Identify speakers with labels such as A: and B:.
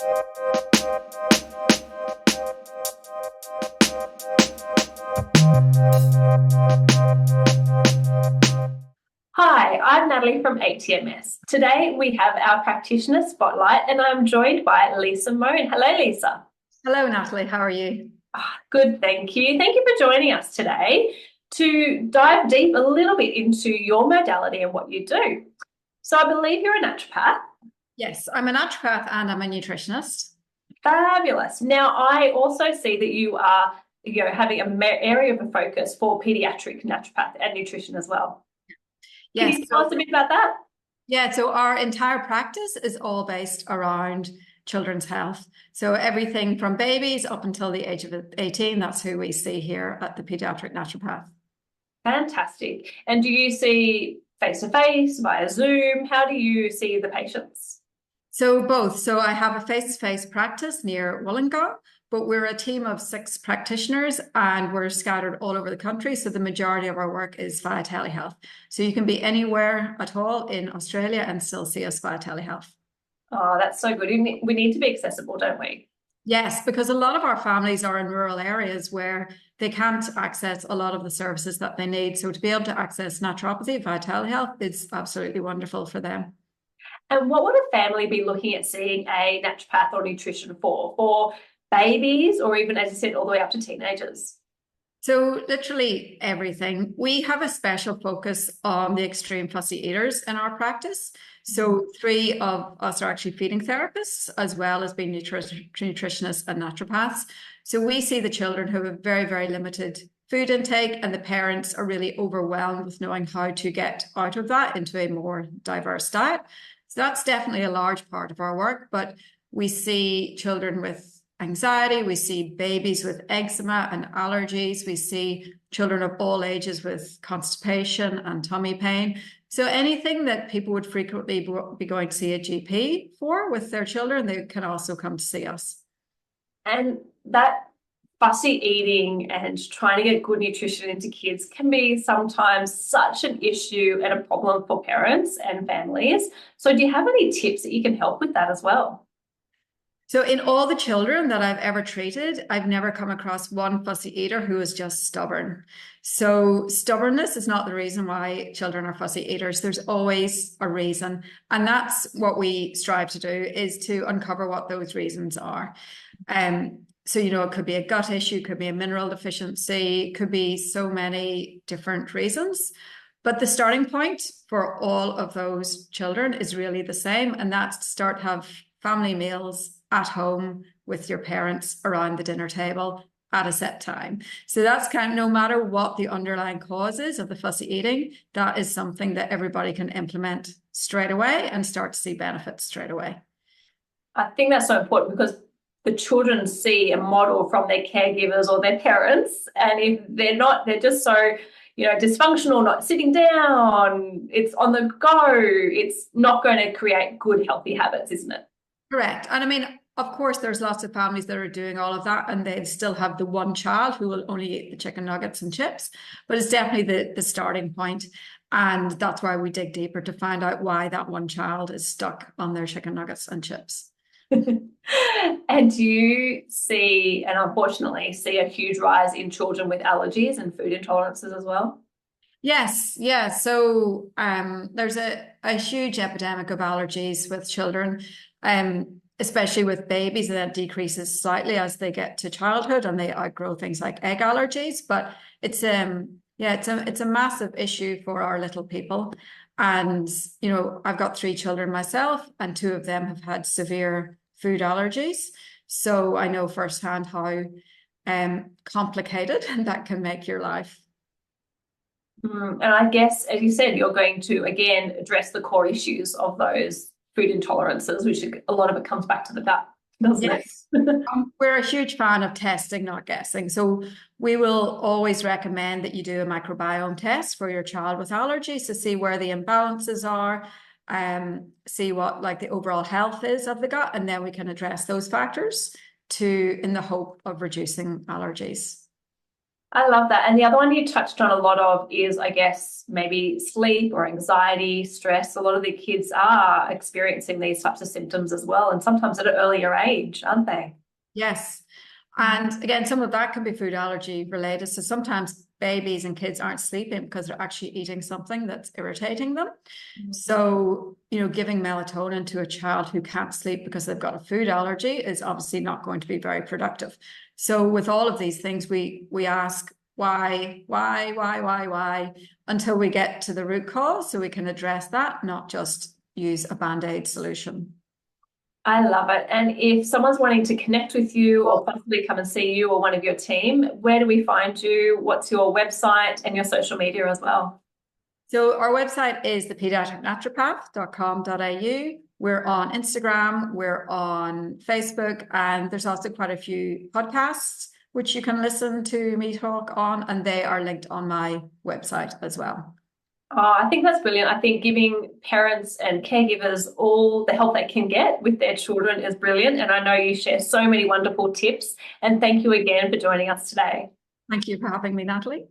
A: Hi, I'm Natalie from ATMS. Today we have our Practitioner Spotlight and I'm joined by Lisa Moane. Hello, Lisa.
B: Hello, Natalie. How are you?
A: Good, thank you. Thank you for joining us today to dive deep a little bit into your modality and what you do. So I believe you're a naturopath.
B: Yes, I'm a naturopath and I'm a nutritionist.
A: Fabulous. Now, I also see that you are having an area of a focus for Paediatric Naturopath and nutrition as well. Can
B: Yes.
A: you tell us a bit about that?
B: Yeah, so our entire practice is all based around children's health. So everything from babies up until the age of 18, that's who we see here at the Paediatric Naturopath.
A: Fantastic. And do you see face-to-face, via Zoom? How do you see the patients?
B: So both. So I have a face-to-face practice near Wollongong, but we're a team of 6 practitioners and we're scattered all over the country. So the majority of our work is via telehealth. So you can be anywhere at all in Australia and still see us via telehealth.
A: Oh, that's so good. We need to be accessible, don't we?
B: Yes, because a lot of our families are in rural areas where they can't access a lot of the services that they need. So to be able to access naturopathy via telehealth is absolutely wonderful for them.
A: And what would a family be looking at seeing a naturopath or nutrition for? For babies or even, as you said, all the way up to teenagers?
B: So literally everything. We have a special focus on the extreme fussy eaters in our practice. So 3 of us are actually feeding therapists, as well as being nutritionists and naturopaths. So we see the children who have very, very limited food intake, and the parents are really overwhelmed with knowing how to get out of that into a more diverse diet. So that's definitely a large part of our work, but we see children with anxiety, we see babies with eczema and allergies, we see children of all ages with constipation and tummy pain. So anything that people would frequently be going to see a GP for with their children, they can also come to see us.
A: And that fussy eating and trying to get good nutrition into kids can be sometimes such an issue and a problem for parents and families. So do you have any tips that you can help with that as well?
B: So in all the children that I've ever treated, I've never come across one fussy eater who is just stubborn. So stubbornness is not the reason why children are fussy eaters. There's always a reason. And that's what we strive to do, is to uncover what those reasons are. So, it could be a gut issue, could be a mineral deficiency, could be so many different reasons. But the starting point for all of those children is really the same. And that's to start to have family meals at home with your parents around the dinner table at a set time. So that's kind of, no matter what the underlying cause is of the fussy eating, that is something that everybody can implement straight away and start to see benefits straight away.
A: I think that's so important because the children see a model from their caregivers or their parents, and if they're just so dysfunctional, not sitting down, it's on the go, it's not going to create good healthy habits, isn't it?
B: Correct. And I mean, of course, there's lots of families that are doing all of that and they still have the one child who will only eat the chicken nuggets and chips, but it's definitely the starting point. And that's why we dig deeper to find out why that one child is stuck on their chicken nuggets and chips.
A: And do you see, and unfortunately, see a huge rise in children with allergies and food intolerances as well?
B: Yes, yeah. So there's a huge epidemic of allergies with children, especially with babies, and that decreases slightly as they get to childhood and they outgrow things like egg allergies. But it's it's a massive issue for our little people. And I've got 3 children myself, and 2 of them have had severe food allergies. So I know firsthand how complicated that can make your life.
A: And I guess, as you said, you're going to, again, address the core issues of those food intolerances, which a lot of it comes back to the gut, doesn't it?
B: Yes. We're a huge fan of testing, not guessing. So we will always recommend that you do a microbiome test for your child with allergies to see where the imbalances are, see what the overall health is of the gut, and then we can address those factors in the hope of reducing allergies.
A: I love that. And the other one you touched on a lot of is, I guess, maybe sleep or anxiety, stress. A lot of the kids are experiencing these types of symptoms as well, and sometimes at an earlier age, aren't they?
B: Yes. And again, some of that can be food allergy related. So sometimes babies and kids aren't sleeping because they're actually eating something that's irritating them. So, giving melatonin to a child who can't sleep because they've got a food allergy is obviously not going to be very productive. So with all of these things, we ask why, until we get to the root cause so we can address that, not just use a Band-Aid solution.
A: I love it. And if someone's wanting to connect with you or possibly come and see you or one of your team, where do we find you? What's your website and your social media as well?
B: So our website is the paediatricnaturopath.com.au. We're on Instagram, we're on Facebook, and there's also quite a few podcasts which you can listen to me talk on, and they are linked on my website as well.
A: Oh, I think that's brilliant. I think giving parents and caregivers all the help they can get with their children is brilliant. And I know you share so many wonderful tips. And thank you again for joining us today.
B: Thank you for having me, Natalie.